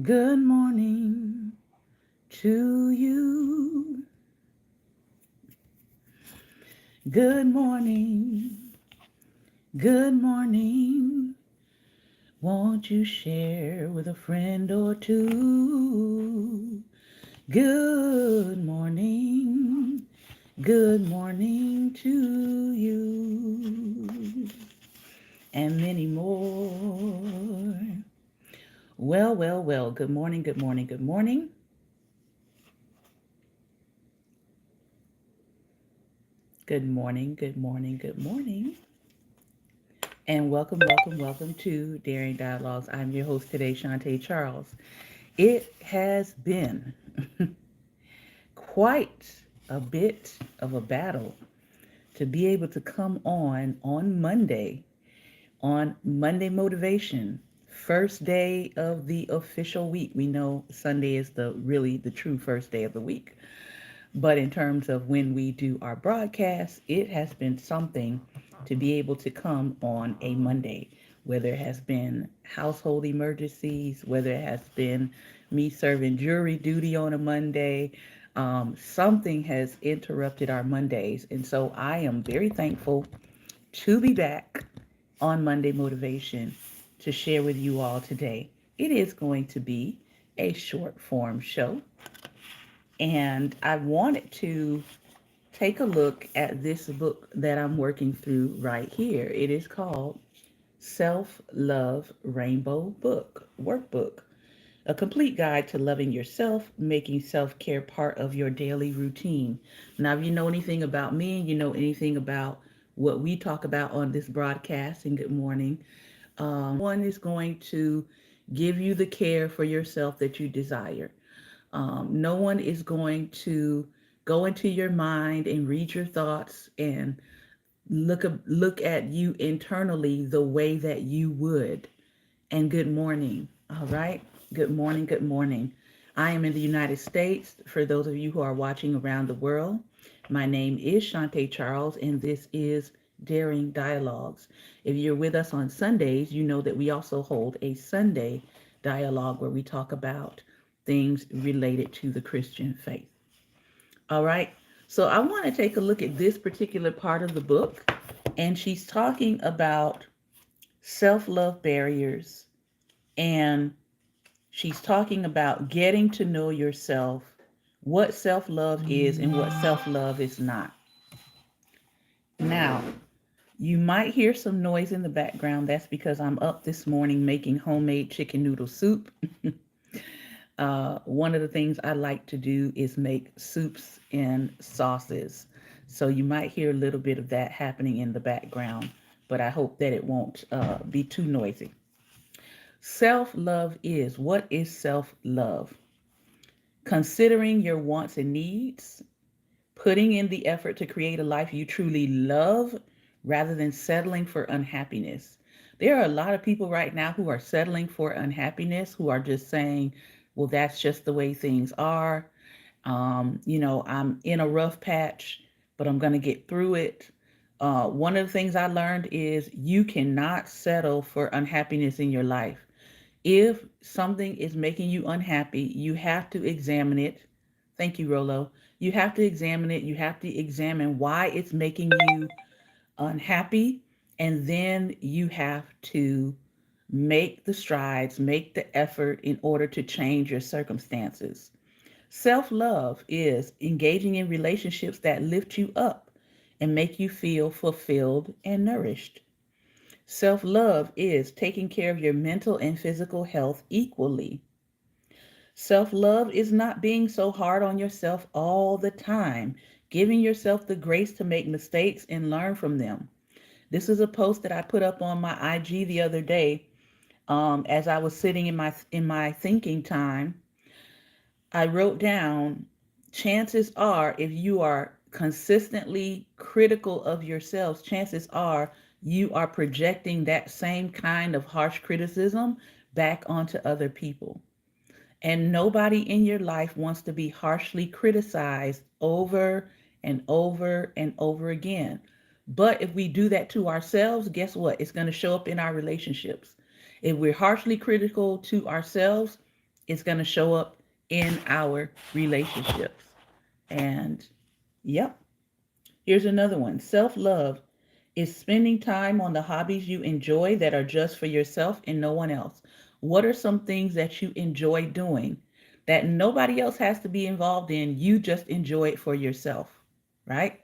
Good morning to you. Good morning. Good morning. Won't you share with a friend or two? Good morning. Good morning to you. And many more. Well. Good morning, good morning, good morning. Good morning, good morning, good morning. And welcome to Daring Dialogues. I'm your host today, Shantae Charles. It has been quite a bit of a battle to be able to come on Monday Motivation, first day of the official week. We know Sunday is the true first day of the week. But in terms of when we do our broadcast, it has been something to be able to come on a Monday, whether it has been household emergencies, whether it has been me serving jury duty on a Monday. Something has interrupted our Mondays. And so I am very thankful to be back on Monday Motivation to share with you all today. It is going to be a short form show. And I wanted to take a look at this book that I'm working through right here. It is called Self Love Rainbow Book Workbook, a complete guide to loving yourself, making self care part of your daily routine. Now, if you know anything about me and you know anything about what we talk about on this broadcast, and good morning, one is going to give you the care for yourself that you desire. No one is going to go into your mind and read your thoughts and look at you internally the way that you would. And good morning. All right. Good morning. Good morning. I am in the United States. For those of you who are watching around the world, my name is Shantae Charles, and this is Daring Dialogues. If you're with us on Sundays, you know that we also hold a Sunday dialogue where we talk about things related to the Christian faith. All right. So I want to take a look at this particular part of the book, and she's talking about self love barriers, and she's talking about getting to know yourself, what self love is, and what self love is not. Now, you might hear some noise in the background. That's because I'm up this morning making homemade chicken noodle soup. One of the things I like to do is make soups and sauces. So you might hear a little bit of that happening in the background, but I hope that it won't be too noisy. Self love is what is self love? Considering your wants and needs, putting in the effort to create a life you truly love rather than settling for unhappiness. There are a lot of people right now who are settling for unhappiness, who are just saying, well, that's just the way things are. I'm in a rough patch, but I'm going to get through it. One of the things I learned is you cannot settle for unhappiness in your life. If something is making you unhappy, you have to examine it. Thank you, Rolo. You have to examine it. You have to examine why it's making you unhappy. And then you have to make the strides, make the effort in order to change your circumstances. Self love is engaging in relationships that lift you up and make you feel fulfilled and nourished. Self love is taking care of your mental and physical health equally. Self love is not being so hard on yourself all the time, giving yourself the grace to make mistakes and learn from them. This is a post that I put up on my IG the other day. As I was sitting in my thinking time, I wrote down, chances are, if you are consistently critical of yourselves, chances are you are projecting that same kind of harsh criticism back onto other people. And nobody in your life wants to be harshly criticized over and over and over again. But if we do that to ourselves, guess what? It's going to show up in our relationships. If we're harshly critical to ourselves, It's going to show up in our relationships. And yep, here's another one. Self love is spending time on the hobbies you enjoy that are just for yourself and no one else. What are some things that you enjoy doing that nobody else has to be involved in? You just enjoy it for yourself, right?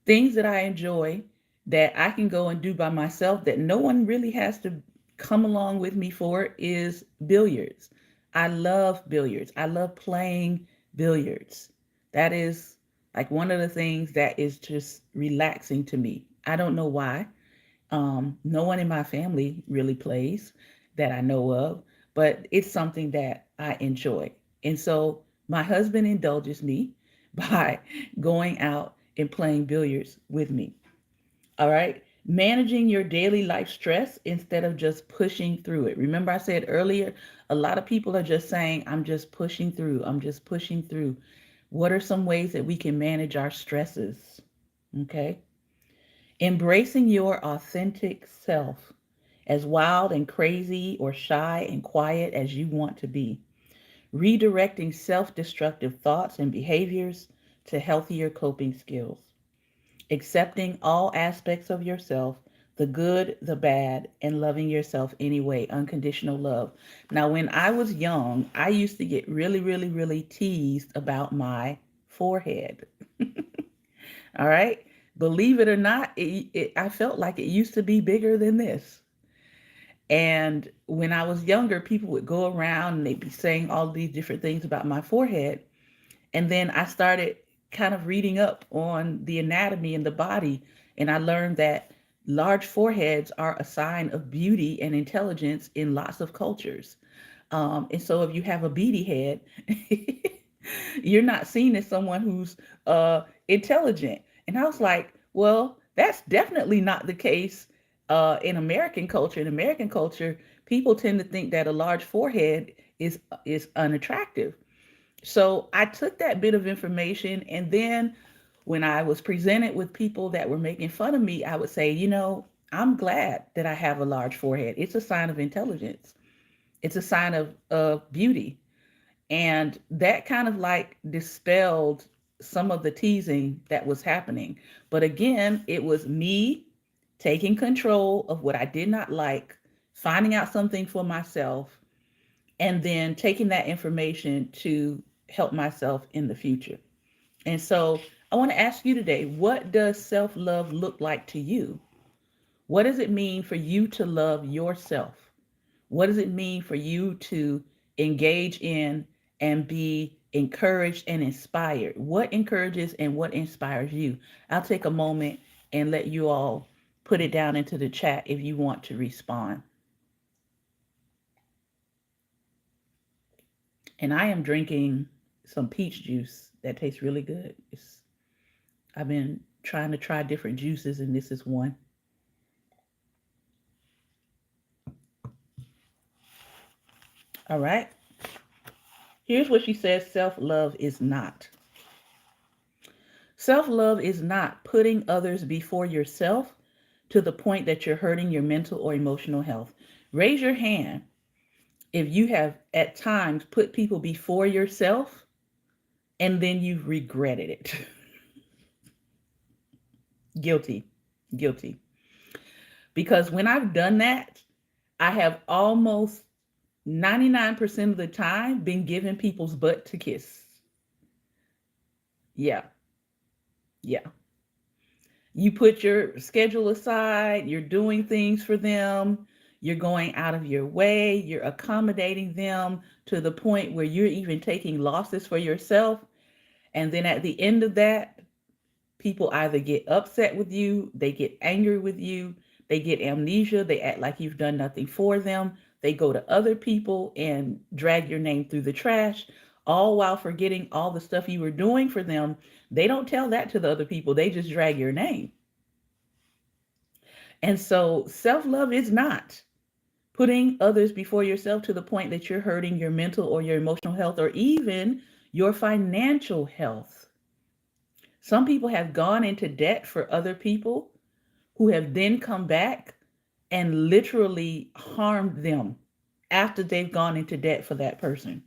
Things that I enjoy that I can go and do by myself that no one really has to come along with me for is billiards. I love billiards. I love playing billiards. That is like one of the things that is just relaxing to me. I don't know why. No one in my family really plays that I know of, but it's something that I enjoy. And so my husband indulges me by going out and playing billiards with me. All right. Managing your daily life stress instead of just pushing through it. Remember, I said earlier, a lot of people are just saying, I'm just pushing through. I'm just pushing through. What are some ways that we can manage our stresses? Okay. Embracing your authentic self, as wild and crazy or shy and quiet as you want to be. Redirecting self destructive thoughts and behaviors to healthier coping skills. Accepting all aspects of yourself, the good, the bad, and loving yourself anyway, unconditional love. Now, when I was young, I used to get really, really, really teased about my forehead. All right. Believe it or not, I felt like it used to be bigger than this. And when I was younger, people would go around and they'd be saying all these different things about my forehead. And then I started kind of reading up on the anatomy and the body. And I learned that large foreheads are a sign of beauty and intelligence in lots of cultures. And so if you have a beady head, you're not seen as someone who's intelligent. And I was like, well, that's definitely not the case in American culture. In American culture, people tend to think that a large forehead is unattractive. So I took that bit of information, and then when I was presented with people that were making fun of me, I would say, I'm glad that I have a large forehead. It's a sign of intelligence. It's a sign of beauty. And that kind of like dispelled some of the teasing that was happening. But again, it was me taking control of what I did not like, finding out something for myself, and then taking that information to help myself in the future. And so I want to ask you today, what does self love look like to you? What does it mean for you to love yourself? What does it mean for you to engage in and be encouraged and inspired? What encourages and what inspires you? I'll take a moment and let you all put it down into the chat if you want to respond. And I am drinking some peach juice that tastes really good. I've been trying to try different juices, and this is one. All right. Here's what she says self love is not. Self love is not putting others before yourself to the point that you're hurting your mental or emotional health. Raise your hand if you have at times put people before yourself and then you've regretted it. Guilty. Guilty. Because when I've done that, I have almost 99% of the time been giving people's butt to kiss. Yeah. Yeah. You put your schedule aside, you're doing things for them, you're going out of your way, you're accommodating them to the point where you're even taking losses for yourself. And then at the end of that, people either get upset with you, they get angry with you, they get amnesia, they act like you've done nothing for them. They go to other people and drag your name through the trash, all while forgetting all the stuff you were doing for them. They don't tell that to the other people, they just drag your name. And so self love is not putting others before yourself to the point that you're hurting your mental or your emotional health or even your financial health. Some people have gone into debt for other people who have then come back and literally harmed them after they've gone into debt for that person.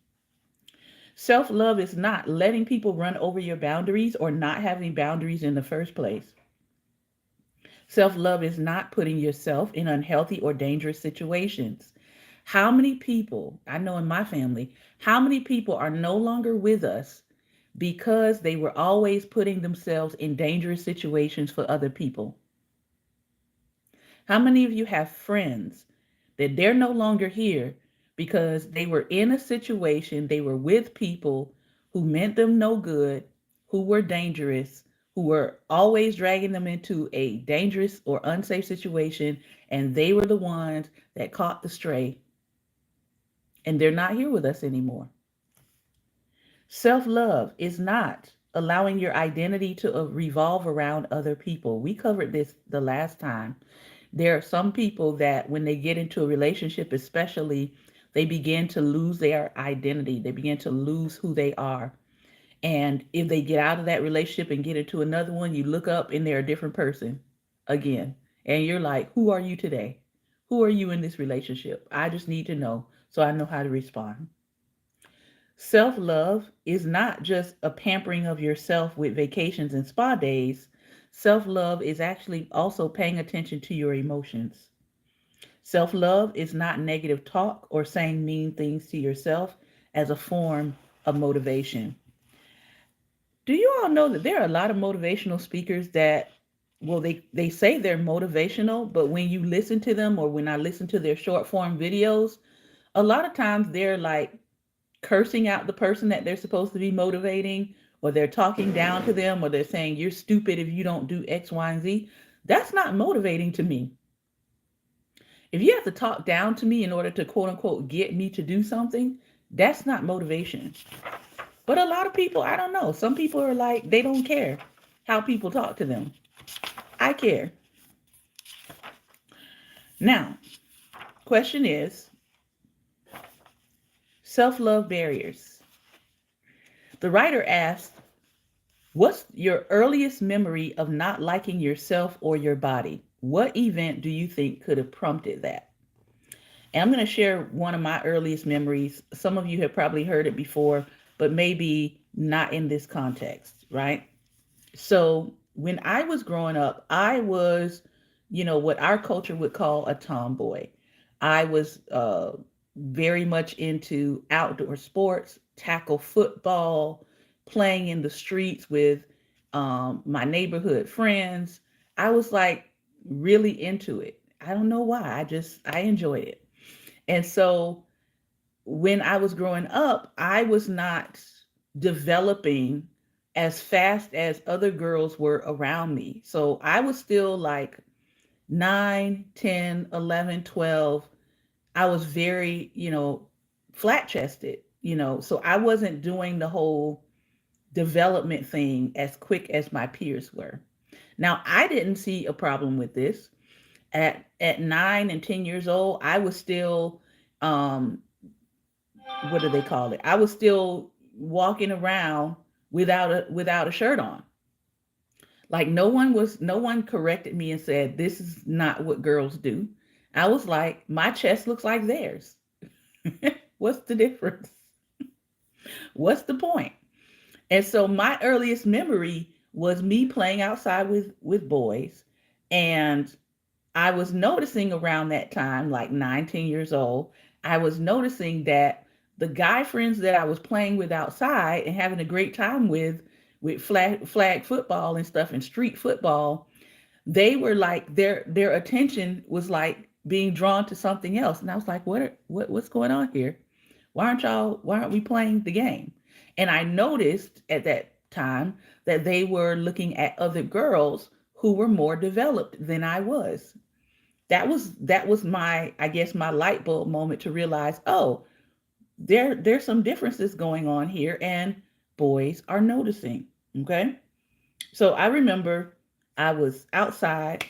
Self love is not letting people run over your boundaries or not having boundaries in the first place. Self love is not putting yourself in unhealthy or dangerous situations. How many people, I know in my family, how many people are no longer with us because they were always putting themselves in dangerous situations for other people? How many of you have friends that they're no longer here because they were in a situation, they were with people who meant them no good, who were dangerous, who were always dragging them into a dangerous or unsafe situation, and they were the ones that caught the stray, and they're not here with us anymore? Self love is not allowing your identity to revolve around other people. We covered this the last time. There are some people that when they get into a relationship, especially, they begin to lose their identity. They begin to lose who they are. And if they get out of that relationship and get into another one, you look up and they're a different person again. And you're like, who are you today? Who are you in this relationship? I just need to know so I know how to respond. Self love is not just a pampering of yourself with vacations and spa days. Self love is actually also paying attention to your emotions. Self love is not negative talk or saying mean things to yourself as a form of motivation. Do you all know that there are a lot of motivational speakers that, well, they say they're motivational, but when you listen to them or when I listen to their short form videos, a lot of times they're like cursing out the person that they're supposed to be motivating, or they're talking down to them, or they're saying you're stupid if you don't do X, Y, and Z. That's not motivating to me. If you have to talk down to me in order to quote unquote get me to do something, that's not motivation. But a lot of people, I don't know. Some people are like, they don't care how people talk to them. I care. Now, question is self love barriers. The writer asked, what's your earliest memory of not liking yourself or your body? What event do you think could have prompted that? And I'm going to share one of my earliest memories. Some of you have probably heard it before, but maybe not in this context, right? So when I was growing up, I was, what our culture would call a tomboy. I was very much into outdoor sports, tackle football, playing in the streets with my neighborhood friends. I was like really into it. I don't know why. I enjoyed it. And so when I was growing up, I was not developing as fast as other girls were around me. So I was still like 9, 10, 11, 12. I was very, flat chested, so I wasn't doing the whole development thing as quick as my peers were. Now, I didn't see a problem with this. At 9 and 10 years old, I was still um what do they call it? I was still walking around without a shirt on. Like no one corrected me and said this is not what girls do. I was like, my chest looks like theirs. What's the difference? What's the point? And so my earliest memory was me playing outside with boys, and I was noticing around that time, like 19 years old, I was noticing that the guy friends that I was playing with outside and having a great time with flag football and stuff and street football, they were like their attention was like being drawn to something else. And I was like, what's going on here? Why aren't we playing the game? And I noticed at that time that they were looking at other girls who were more developed than I was. That was my, I guess, my light bulb moment to realize, oh, there's some differences going on here and boys are noticing. Okay. So I remember I was outside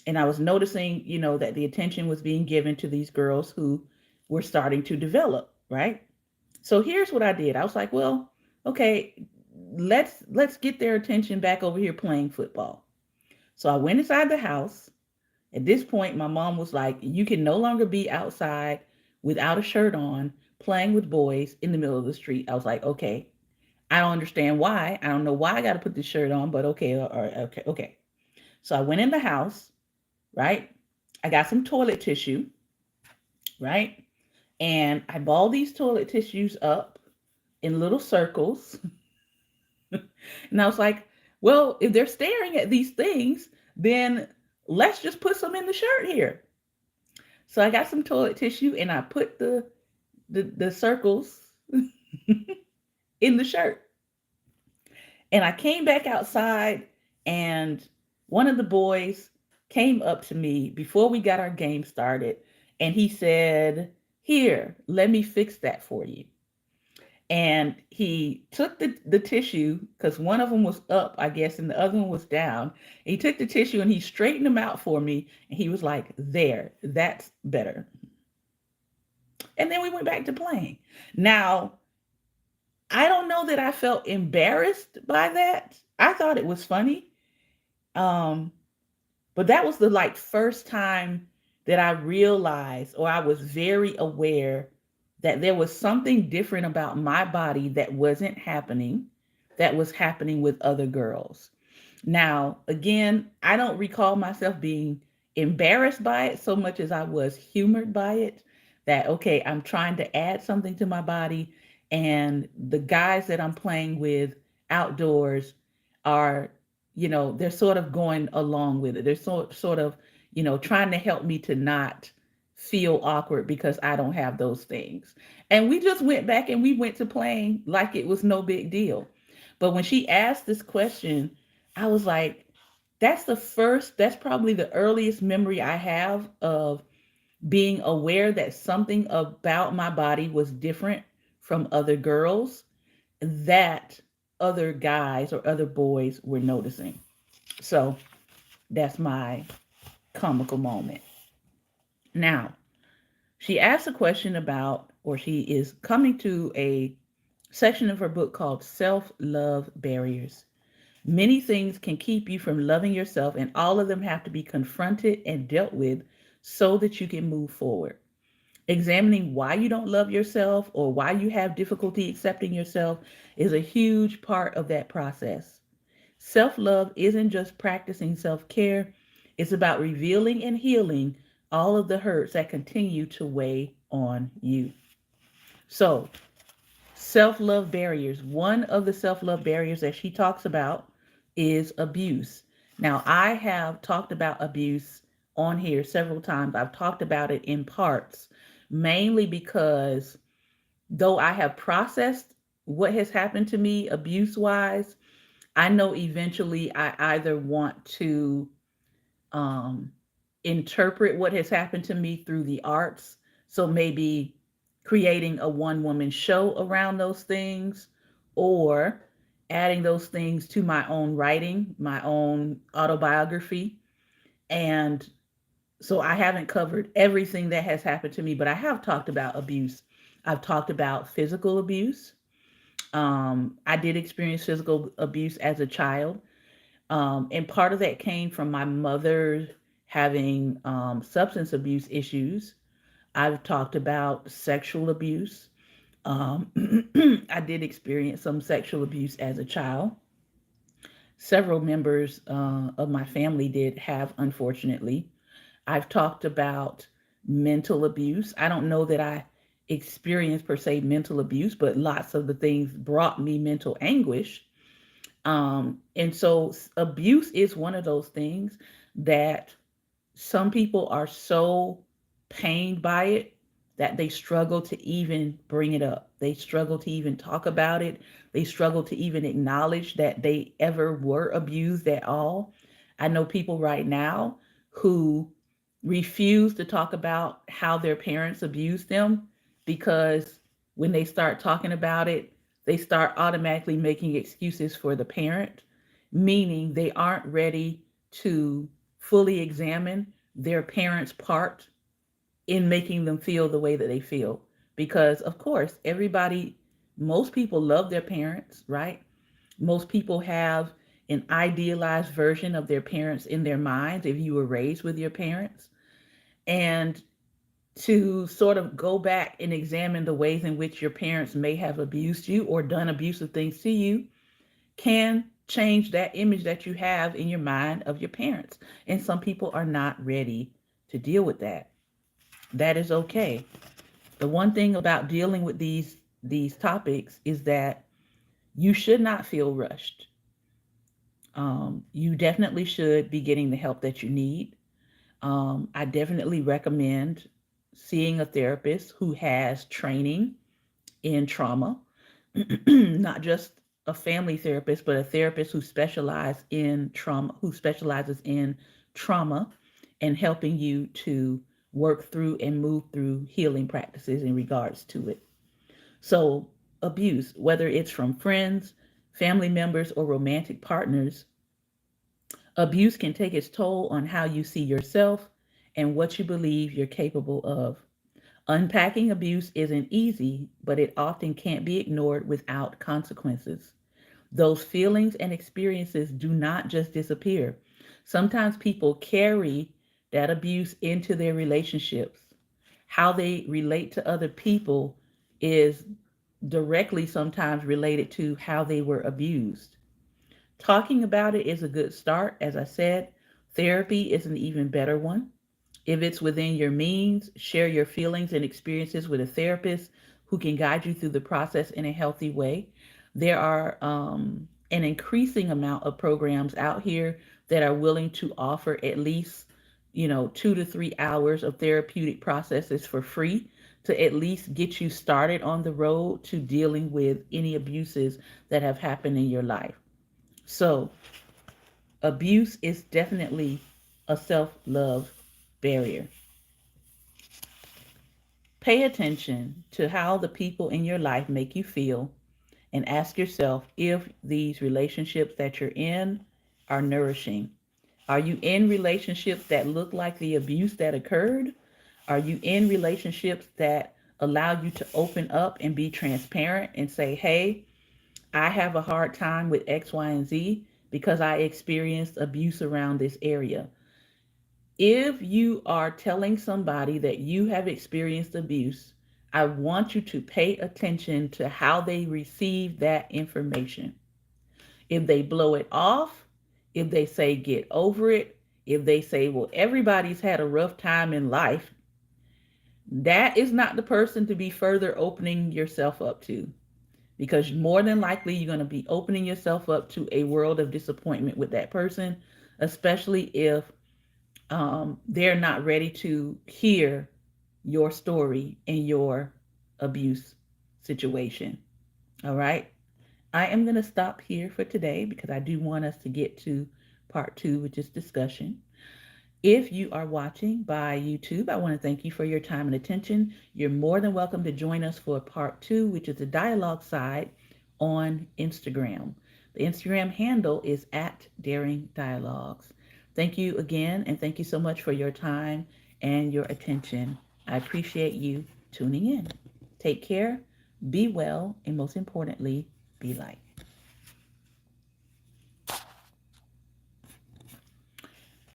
and I was noticing, that the attention was being given to these girls who were starting to develop, right? So here's what I did. I was like, well, okay, let's get their attention back over here playing football. So I went inside the house At this point, my mom was like, you can no longer be outside without a shirt on, playing with boys in the middle of the street. I was like, okay, I don't understand why. I don't know why I got to put this shirt on, but okay, all right, okay, okay. So I went in the house, right? I got some toilet tissue, right? And I balled these toilet tissues up in little circles. And I was like, well, if they're staring at these things, then let's just put some in the shirt here. So I got some toilet tissue and I put the circles in the shirt. And I came back outside, and one of the boys came up to me before we got our game started, and he said, "Here, let me fix that for you." And he took the tissue, because one of them was up, I guess, and the other one was down. And he took the tissue and he straightened them out for me. And he was like, there, that's better. And then we went back to playing. Now, I don't know that I felt embarrassed by that. I thought it was funny. Um, but that was the like first time that I realized, or I was very aware that there was something different about my body that wasn't happening, that was happening with other girls. Now, again, I don't recall myself being embarrassed by it so much as I was humored by it. That, okay, I'm trying to add something to my body, and the guys that I'm playing with outdoors are, they're sort of going along with it. They're sort of, trying to help me to not feel awkward because I don't have those things. And we just went back and we went to playing like it was no big deal. But when she asked this question, I was like, that's probably the earliest memory I have of being aware that something about my body was different from other girls, that other guys or other boys were noticing. So that's my comical moment. Now, she asked a question about, or she is coming to a section of her book called Self Love Barriers. Many things can keep you from loving yourself, and all of them have to be confronted and dealt with so that you can move forward. Examining why you don't love yourself or why you have difficulty accepting yourself is a huge part of that process. Self love isn't just practicing self care, it's about revealing and healing all of the hurts that continue to weigh on you. So, self love barriers. One of the self love barriers that she talks about is abuse. Now, I have talked about abuse on here several times. I've talked about it in parts, mainly because though I have processed what has happened to me abuse wise, I know eventually I either want to um, interpret what has happened to me through the arts. So maybe creating a one woman show around those things, or adding those things to my own writing, my own autobiography. And so I haven't covered everything that has happened to me, but I have talked about abuse. I've talked about physical abuse. I did experience physical abuse as a child. And part of that came from my mother having substance abuse issues. I've talked about sexual abuse. Um, I did experience some sexual abuse as a child. Several members of my family did have, unfortunately. I've talked about mental abuse. I don't know that I experienced per se mental abuse, but lots of the things brought me mental anguish. And so abuse is one of those things that some people are so pained by it that they struggle to even bring it up. They struggle to even talk about it. They struggle to even acknowledge that they ever were abused at all. I know people right now who refuse to talk about how their parents abused them, because when they start talking about it, they start automatically making excuses for the parent, meaning they aren't ready to fully examine their parents' part in making them feel the way that they feel. Because, of course, most people love their parents, right? Most people have an idealized version of their parents in their minds if you were raised with your parents, and to sort of go back and examine the ways in which your parents may have abused you or done abusive things to you can change that image that you have in your mind of your parents. And some people are not ready to deal with that. That is okay. The one thing about dealing with these topics is that you should not feel rushed. You definitely should be getting the help that you need. I definitely recommend seeing a therapist who has training in trauma, not just a family therapist, but a therapist who specializes in trauma and helping you to work through and move through healing practices in regards to it. So, abuse, whether it's from friends, family members, or romantic partners, abuse can take its toll on how you see yourself and what you believe you're capable of. Unpacking abuse isn't easy, but it often can't be ignored without consequences. Those feelings and experiences do not just disappear. Sometimes people carry that abuse into their relationships. How they relate to other people is directly sometimes related to how they were abused. Talking about it is a good start. As I said, therapy is an even better one. If it's within your means, share your feelings and experiences with a therapist who can guide you through the process in a healthy way. There are an increasing amount of programs out here that are willing to offer at least, 2 to 3 hours of therapeutic processes for free to at least get you started on the road to dealing with any abuses that have happened in your life. So, abuse is definitely a self love barrier. Pay attention to how the people in your life make you feel and ask yourself if these relationships that you're in are nourishing. Are you in relationships that look like the abuse that occurred? Are you in relationships that allow you to open up and be transparent and say, hey, I have a hard time with X, Y, and Z because I experienced abuse around this area? If you are telling somebody that you have experienced abuse, I want you to pay attention to how they receive that information. If they blow it off, if they say get over it, if they say, well, everybody's had a rough time in life, that is not the person to be further opening yourself up to, because more than likely you're going to be opening yourself up to a world of disappointment with that person, especially if they're not ready to hear your story and your abuse situation. All right. I am going to stop here for today because I do want us to get to part two, which is discussion. If you are watching by YouTube, I want to thank you for your time and attention. You're more than welcome to join us for part two, which is the dialogue side on Instagram. The Instagram handle is at Daring Dialogues. Thank you again, and thank you so much for your time and your attention. I appreciate you tuning in. Take care, be well, and most importantly, be light.